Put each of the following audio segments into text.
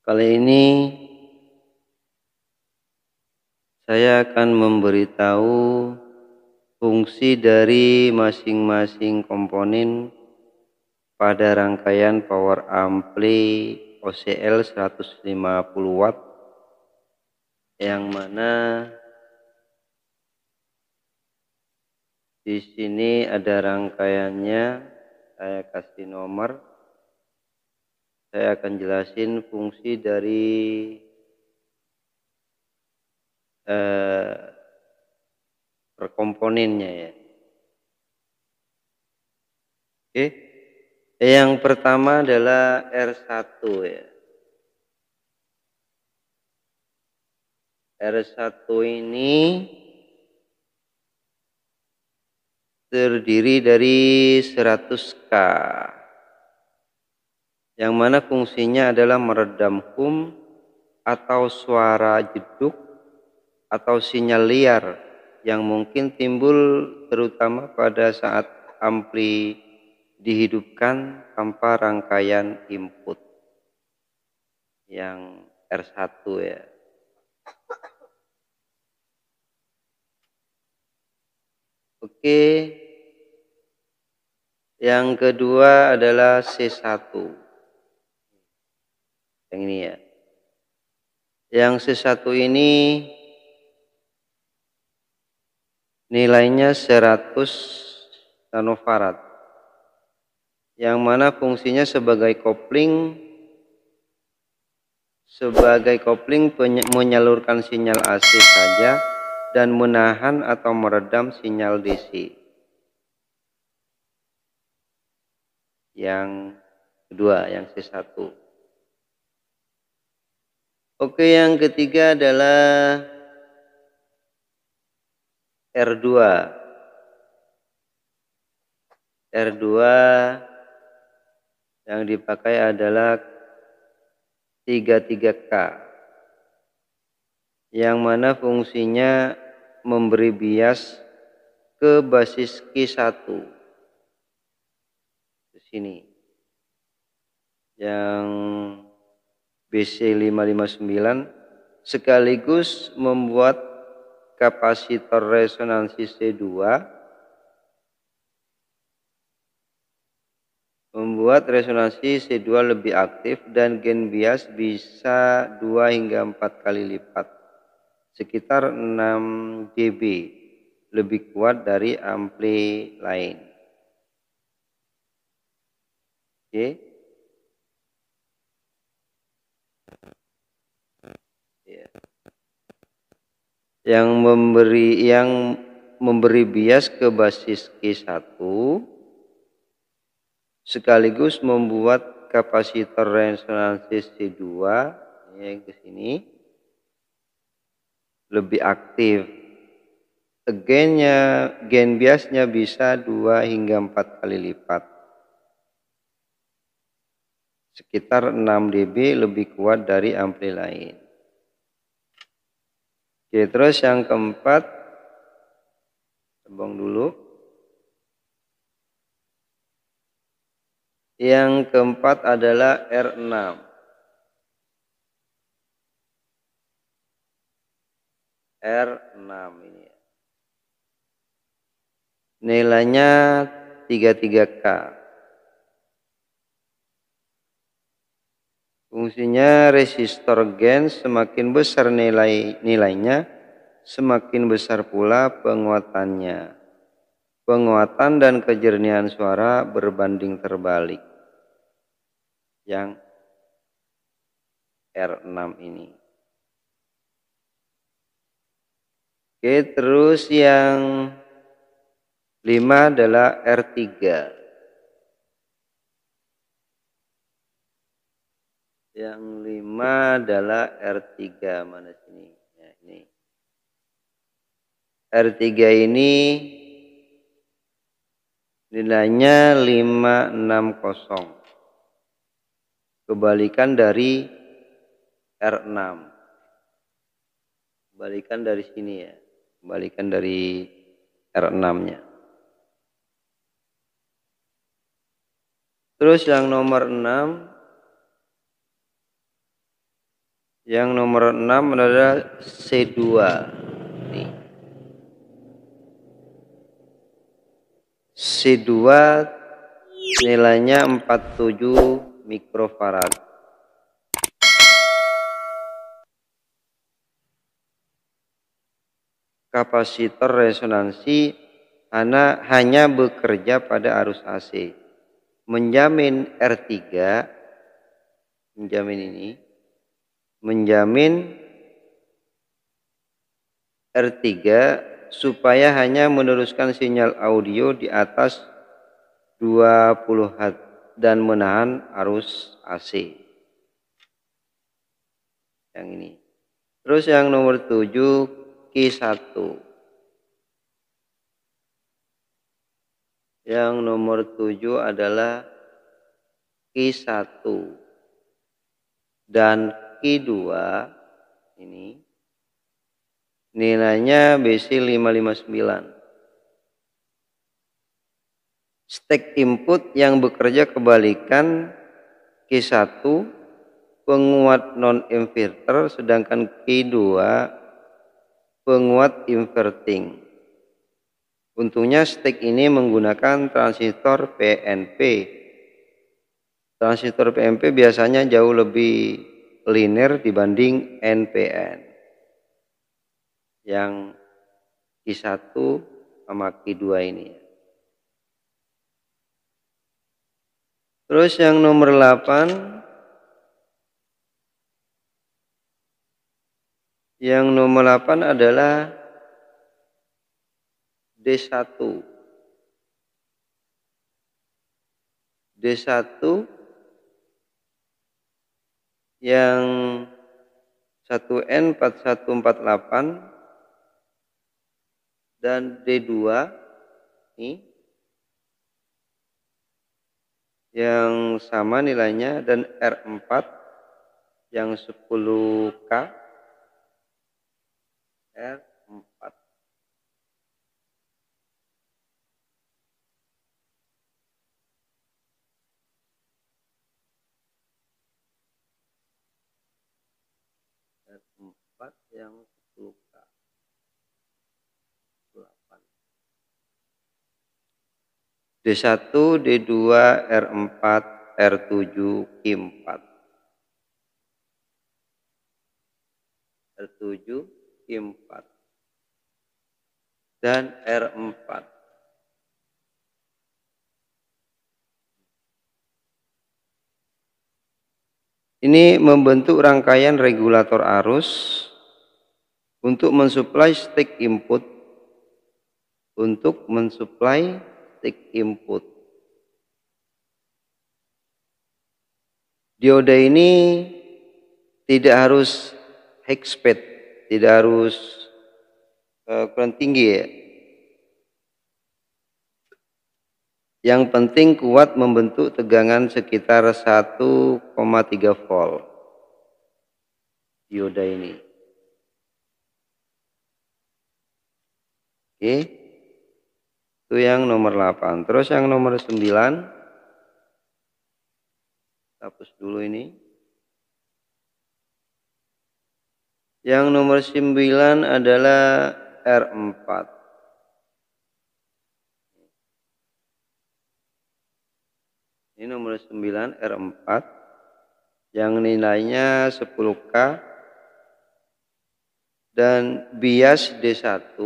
Kali ini saya akan memberitahu fungsi dari masing-masing komponen pada rangkaian power ampli OCL 150 watt, yang mana di sini ada rangkaiannya. Saya kasih nomor. Saya akan jelasin fungsi dari per komponennya ya. Oke. Yang pertama adalah R1 ya. R1 ini terdiri dari 100K, yang mana fungsinya adalah meredam hum atau suara jeduk atau sinyal liar yang mungkin timbul terutama pada saat ampli dihidupkan tanpa rangkaian input yang R1 ya. Oke. Yang kedua adalah C1. Yang ini ya. Yang C1 ini nilainya 100 nanofarad, yang mana fungsinya sebagai kopling menyalurkan sinyal AC saja dan menahan atau meredam sinyal DC. Yang kedua, yang C1. Oke, yang ketiga adalah R2. R2 yang dipakai adalah 33K, yang mana fungsinya memberi bias ke basis Q1 di sini, yang BC559, sekaligus membuat kapasitor resonansi C2 lebih aktif dan gain bias bisa 2 hingga 4 kali lipat, sekitar 6 dB lebih kuat dari ampli lain. Oke. Ya. Yang memberi bias ke basis Q1 sekaligus membuat kapasitor resonansi C2 yang ke sini lebih aktif. Gain biasnya bisa 2 hingga 4 kali lipat, sekitar 6 dB lebih kuat dari ampli lain. Oke, terus yang keempat, tebang dulu. Yang keempat adalah R6. R6 ini nilainya 33K. Fungsinya resistor gain, semakin besar nilainya, semakin besar pula penguatannya. Penguatan dan kejernihan suara berbanding terbalik. Yang R6 ini. Oke, terus yang 5 adalah R3. Yang 5 adalah R3, mana sini? Nah, ini. R3 ini nilainya 560. Kebalikan dari R6. Kebalikan dari sini ya. Kebalikan dari R6-nya. Terus yang nomor 6 Yang nomor 6 adalah C2. Nih. C2 nilainya 47 mikrofarad. Kapasitor resonansi hanya bekerja pada arus AC. Menjamin R3, menjamin R3 supaya hanya meneruskan sinyal audio di atas 20 Hz dan menahan arus AC. Yang ini. Terus yang nomor 7 Q1. Yang nomor 7 adalah Q1 dan Q2 ini nilainya BC 559. Step input yang bekerja kebalikan Q1 penguat non-inverter, sedangkan Q2 penguat inverting. Untungnya step ini menggunakan transistor PNP. Transistor PNP biasanya jauh lebih linear dibanding NPN. Yang Q1 sama Q2 ini. Terus yang nomor 8. Yang nomor 8 adalah D1. D1 yang 1N4148 dan D2 ini yang sama nilainya, dan R4 yang 10K, R4. R4 yang 10K. 8. D1, D2, R4, R7, Q4. R7, Q4. Dan R4. Ini membentuk rangkaian regulator arus untuk mensuplai step input. Dioda ini tidak harus high speed, tidak harus kurang tinggi ya. Yang penting kuat membentuk tegangan sekitar 1,3 volt. Dioda ini. Oke. Itu yang nomor 8. Terus yang nomor 9. Hapus dulu ini. Yang nomor 9 adalah R4. Ini nomor 9 R4 yang nilainya 10K dan bias D1.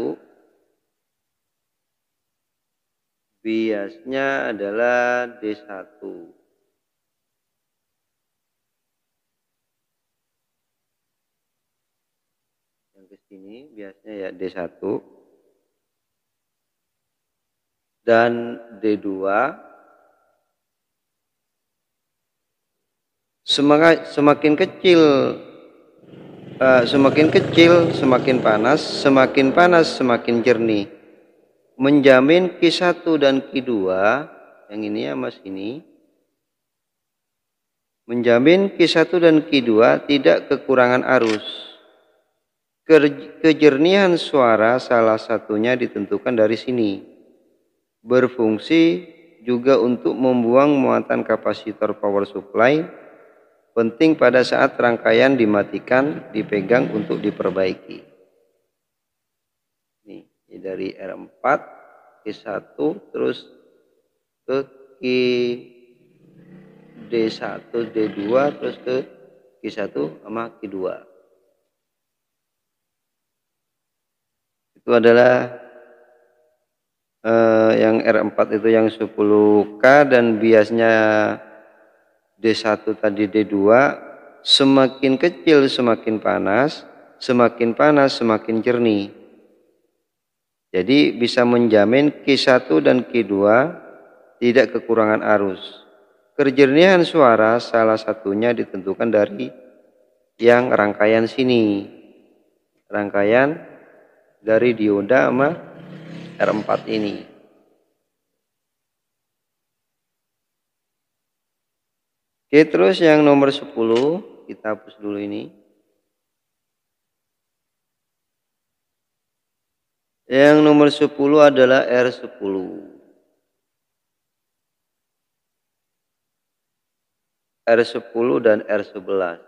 Biasnya adalah D1. Yang ke sini biasnya ya D1 dan D2. Semakin kecil semakin panas, semakin jernih. Menjamin Q1 dan Q2 yang ini ya Mas ini, menjamin Q1 dan Q2 tidak kekurangan arus. Kejernihan suara salah satunya ditentukan dari sini. Berfungsi juga untuk membuang muatan kapasitor power supply Penting pada saat rangkaian dimatikan, dipegang untuk diperbaiki. Nih, dari R4 Q1 terus ke D1, D2 terus ke Q1 sama Q2. Itu adalah yang R4 itu yang 10K dan biasnya D1 tadi D2, semakin kecil semakin panas semakin jernih. Jadi bisa menjamin Q1 dan Q2 tidak kekurangan arus. Kejernihan suara salah satunya ditentukan dari yang rangkaian sini. Rangkaian dari dioda sama R4 ini. Oke, terus yang nomor 10 kita hapus dulu ini. Yang nomor 10 adalah R10. R10 dan R11.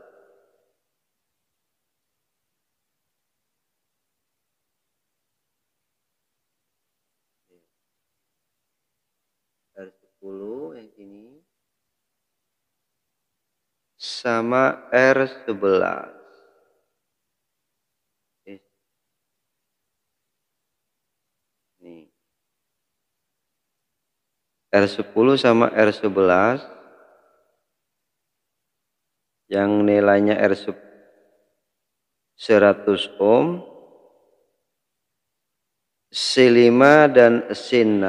R10 yang ini sama R11. Nih. R10 sama R11 yang nilainya R100 ohm, C5 dan C6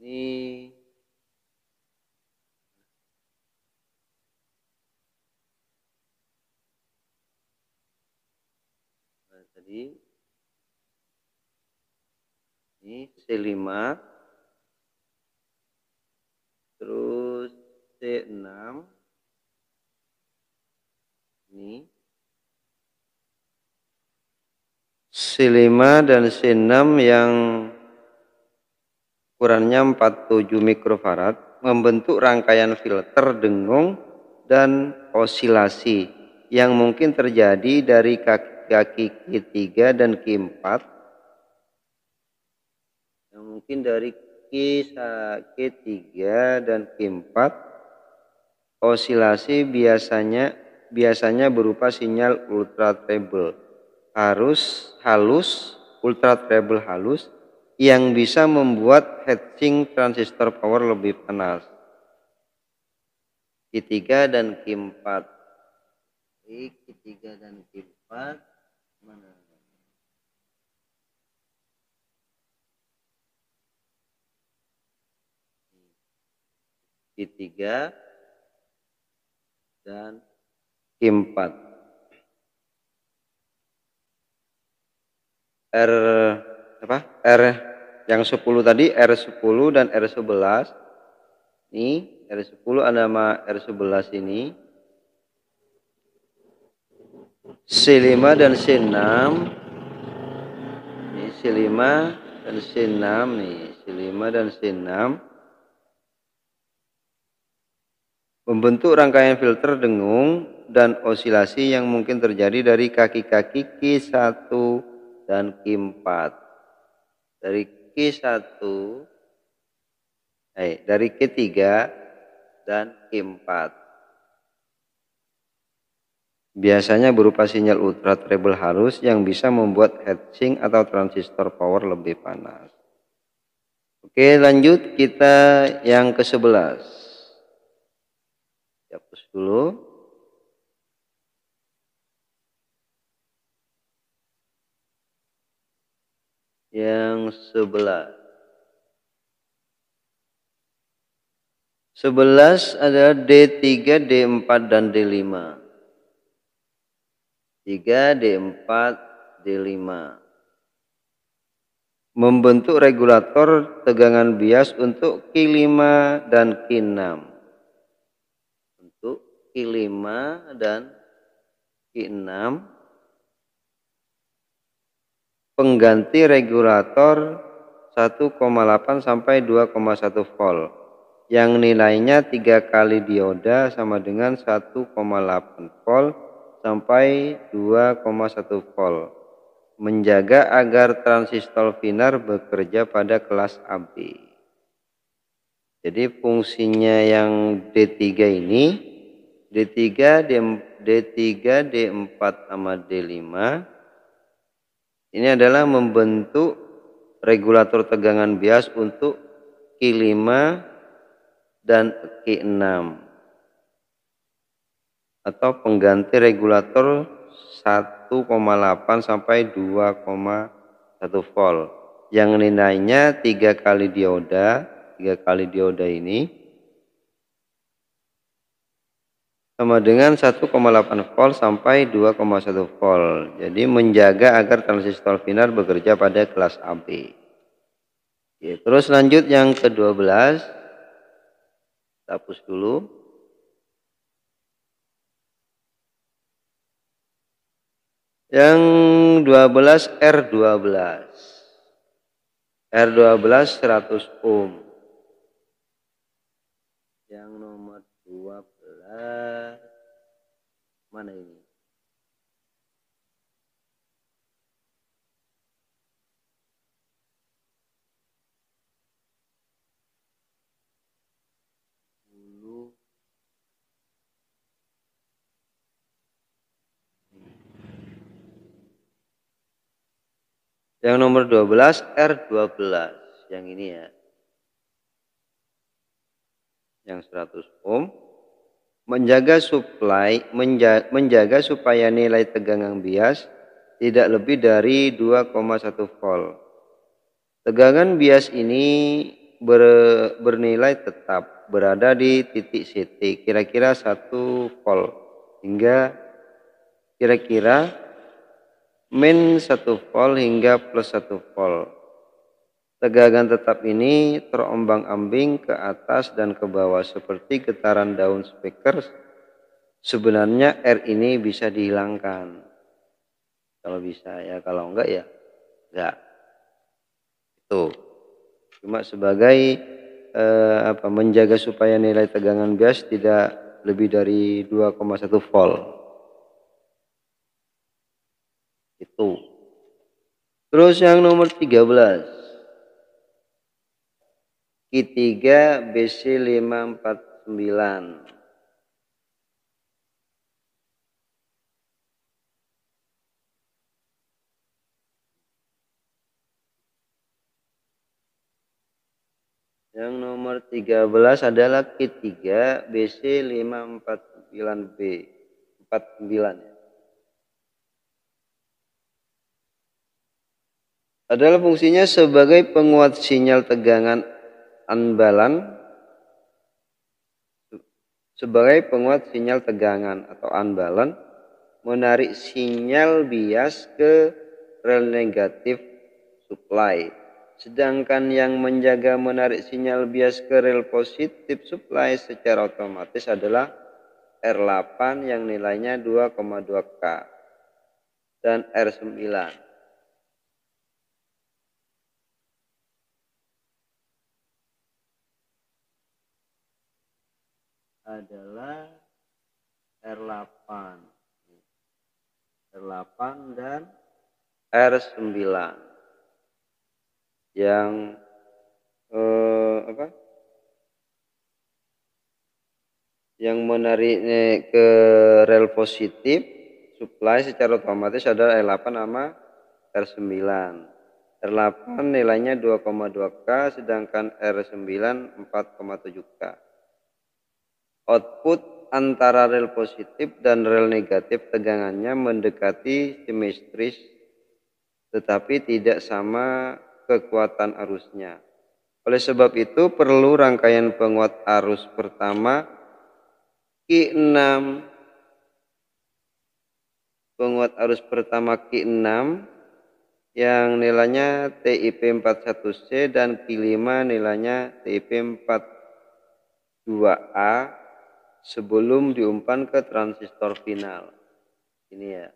ini tadi ini C5 terus C6 ini C5 dan C6 yang ukurannya 47 mikrofarad membentuk rangkaian filter dengung dan osilasi yang mungkin terjadi dari kaki Q3 dan Q4, yang mungkin dari Q3 dan Q4. Osilasi biasanya berupa sinyal ultra treble ultra treble halus yang bisa membuat heatsink transistor power lebih panas. Q3 dan Q4. Q3 dan Q4 mana? Q3 dan Q4. R yang 10 tadi R10 dan R11. Ini R10 ada nama R11 ini. C5 dan C6. Ini C5 dan C6 nih, C5 dan C6 membentuk rangkaian filter dengung dan osilasi yang mungkin terjadi dari kaki-kaki Q1 dan Q4. Dari Q3 dan Q4. Biasanya berupa sinyal ultra treble halus yang bisa membuat heatsink atau transistor power lebih panas. Oke, lanjut kita yang ke-11. Hapus dulu. Yang 11. 11 adalah D3, D4 dan D5. 3, D4, D5. Membentuk regulator tegangan bias untuk Q5 dan Q6. Untuk Q5 dan Q6. Pengganti regulator 1,8 sampai 2,1 volt. yang nilainya 3 kali dioda sama dengan 1,8 volt sampai 2,1 volt. Menjaga agar transistor binar bekerja pada kelas AB. Jadi fungsinya yang D3 ini, D3, D3, D4 sama D5 ini adalah membentuk regulator tegangan bias untuk Q5 dan Q6 atau pengganti regulator 1,8 sampai 2,1 volt yang nilainya 3 kali dioda ini sama dengan 1,8 volt sampai 2,1 volt. Jadi menjaga agar transistor binar bekerja pada kelas AB. Oke, terus lanjut yang ke-12. Kita hapus dulu. Yang 12 R12. R12 100 ohm. Yang nomor 12 mana ini? Yang nomor 12 R12 yang ini ya. Yang 100 ohm menjaga supaya nilai tegangan bias tidak lebih dari 2,1 volt. Tegangan bias ini bernilai tetap berada di titik CT kira-kira 1 volt hingga kira-kira min 1 volt hingga plus 1 volt. Tegangan tetap ini terombang-ambing ke atas dan ke bawah seperti getaran daun speaker. Sebenarnya R ini bisa dihilangkan. Kalau bisa ya, kalau enggak ya enggak. Itu cuma sebagai menjaga supaya nilai tegangan bias tidak lebih dari 2,1 volt. Itu. Terus yang nomor 13. Q3 BC549. Yang nomor 13 adalah Q3 BC549B 49 ya. Adalah fungsinya sebagai penguat sinyal tegangan unbalance atau unbalance, menarik sinyal bias ke rel negatif supply. Sedangkan yang menjaga menarik sinyal bias ke rel positif supply secara otomatis adalah R8 yang nilainya 2,2K dan R9. Adalah R8 dan R9 yang yang menarik ke rel positif supply secara otomatis adalah R8 sama R9. R8 nilainya 2,2K sedangkan R9 4,7K. Output antara rel positif dan rel negatif tegangannya mendekati simetris tetapi tidak sama kekuatan arusnya. Oleh sebab itu perlu rangkaian penguat arus pertama Q6 yang nilainya TIP41C dan Q5 nilainya TIP42A sebelum diumpan ke transistor final. Ini ya.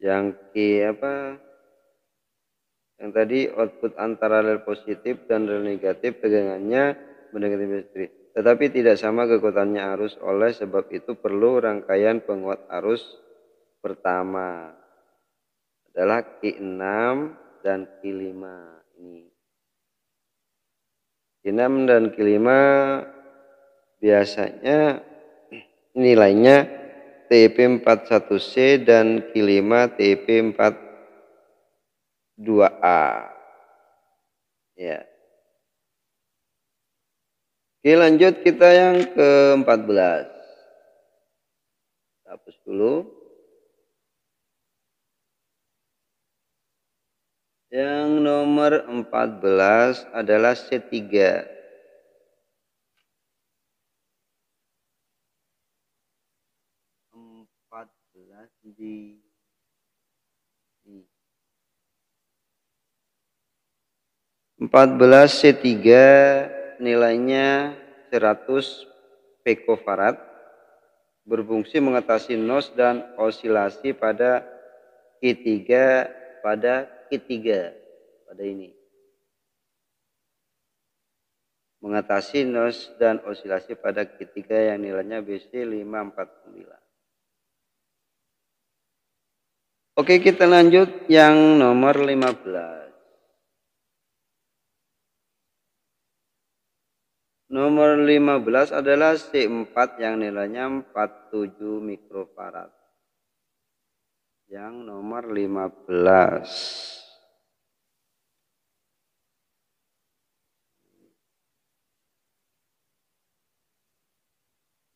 Yang Yang tadi output antara rel positif dan rel negatif tegangannya mendekati listrik, tetapi tidak sama kekuatannya arus. Oleh sebab itu perlu rangkaian penguat arus pertama adalah Q6 dan Q5 ini. Q6 dan Q5 biasanya nilainya TIP 41C dan Q5 TIP 42A. Ya. Oke, lanjut kita yang ke-14. Hapus dulu. Yang nomor 14 adalah C3. Di 14 C3 nilainya 100 picofarad, berfungsi mengatasi noise dan osilasi pada Q3 pada ini. Mengatasi noise dan osilasi pada Q3 yang nilainya BC 549. Oke, kita lanjut yang nomor 15. Nomor 15 adalah C4 yang nilainya 47 mikrofarad. Yang nomor 15.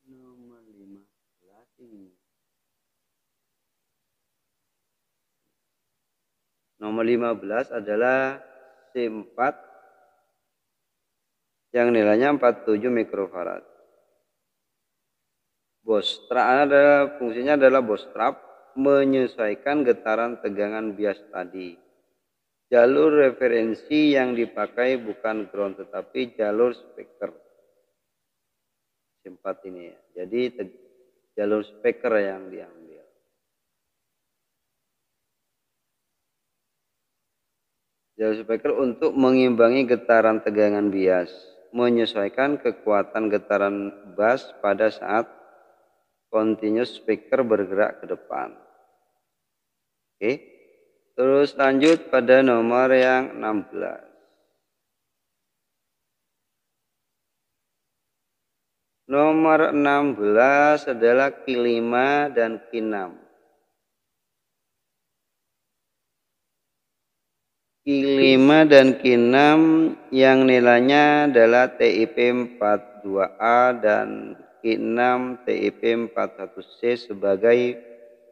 Nomor 15 ini. Nomor 15 adalah C4 yang nilainya 47 mikrofarad. Bostrap adalah fungsinya adalah bostrap menyesuaikan getaran tegangan bias tadi. Jalur referensi yang dipakai bukan ground tetapi jalur speaker. C4 ini ya. Jadi jalur speaker yang diambil. Jalur speaker untuk mengimbangi getaran tegangan bias, menyesuaikan kekuatan getaran bass pada saat continuous speaker bergerak ke depan. Oke. Terus lanjut pada nomor yang 16. Nomor 16 adalah Q5 dan Q6. Q5 dan Q6 yang nilainya adalah TIP 42A dan Q6 TIP 41C sebagai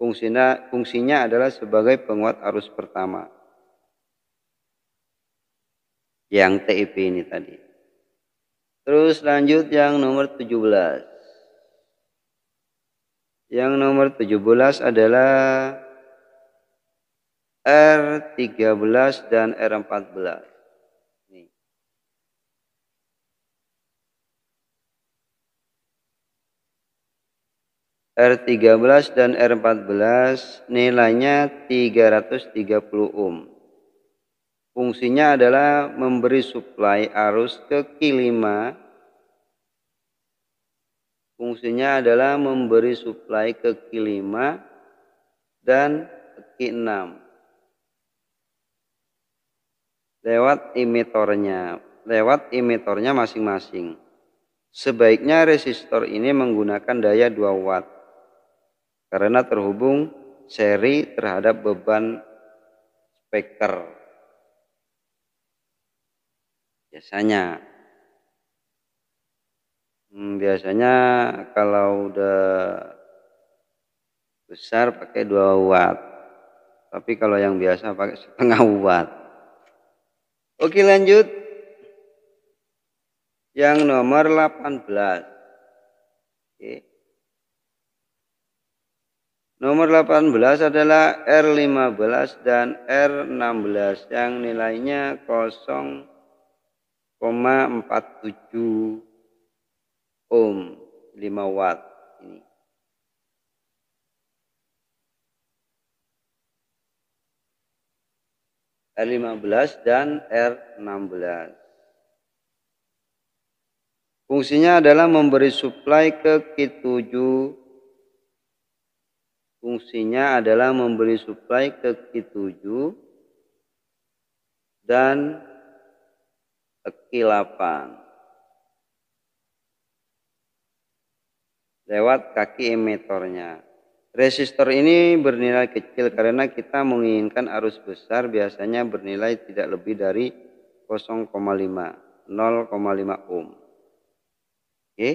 fungsinya adalah sebagai penguat arus pertama. Yang TIP ini tadi. Terus lanjut yang nomor 17. Yang nomor 17 adalah R13 dan R14. Nih. R13 dan R14 nilainya 330 ohm. Fungsinya adalah memberi suplai arus ke Q5. Fungsinya adalah memberi suplai ke Q5 dan Q6 lewat emitornya masing-masing. Sebaiknya resistor ini menggunakan daya 2 watt karena terhubung seri terhadap beban speaker. Biasanya kalau udah besar pakai 2 watt. Tapi kalau yang biasa pakai setengah watt. Oke, lanjut. Yang nomor 18. Oke. Nomor 18 adalah R15 dan R16 yang nilainya 0,47 ohm, 5 watt ini. R15 dan R16. Fungsinya adalah memberi suplai ke Q7. Fungsinya adalah memberi suplai ke Q7 dan Q8 lewat kaki emitornya. Resistor ini bernilai kecil karena kita menginginkan arus besar, biasanya bernilai tidak lebih dari 0,5 ohm. Oke,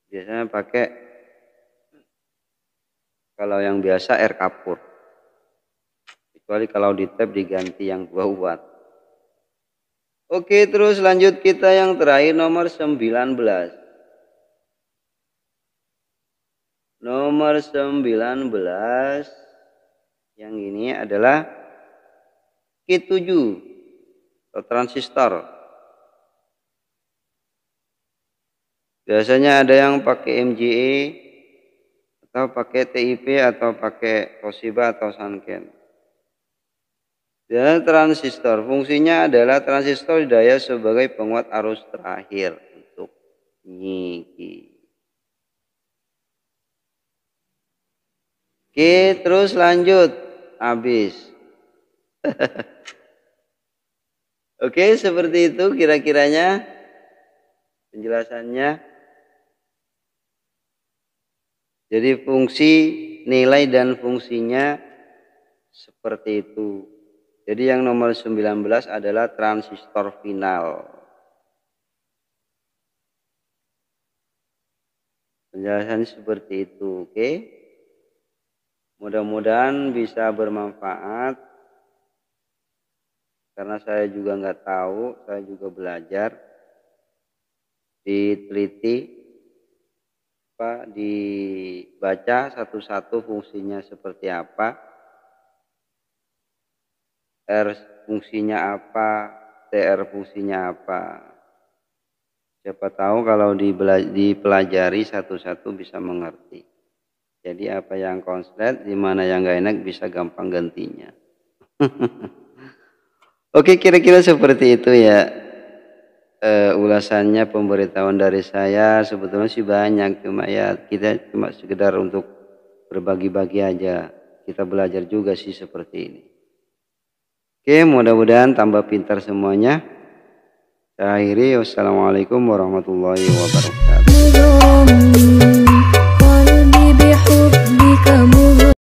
biasanya pakai, kalau yang biasa R kapur, kecuali kalau di tab diganti yang 2 watt. Oke, terus lanjut kita yang terakhir nomor 19. Nomor 19 yang ini adalah Q7 atau transistor. Biasanya ada yang pakai MJE atau pakai TIP atau pakai Toshiba atau Sanken. Dan transistor fungsinya adalah transistor daya sebagai penguat arus terakhir untuk nyiki. Oke, terus lanjut. Habis. Oke, seperti itu kira-kiranya penjelasannya. Jadi fungsi, nilai dan fungsinya seperti itu. Jadi yang nomor 19 adalah transistor final. Penjelasan seperti itu, oke? Mudah-mudahan bisa bermanfaat. Karena saya juga nggak tahu, saya juga belajar, diteliti, dibaca satu-satu fungsinya seperti apa, R fungsinya apa, TR fungsinya apa. Siapa tahu kalau dipelajari satu-satu bisa mengerti. Jadi apa yang konslet, di mana yang nggak enak bisa gampang gantinya. Oke, kira-kira seperti itu ya. Ulasannya, pemberitahuan dari saya sebetulnya sih banyak, cuma ya kita cuma sekedar untuk berbagi-bagi aja. Kita belajar juga sih seperti ini. Oke, mudah-mudahan tambah pintar semuanya. Saya akhiri, wassalamualaikum warahmatullahi wabarakatuh.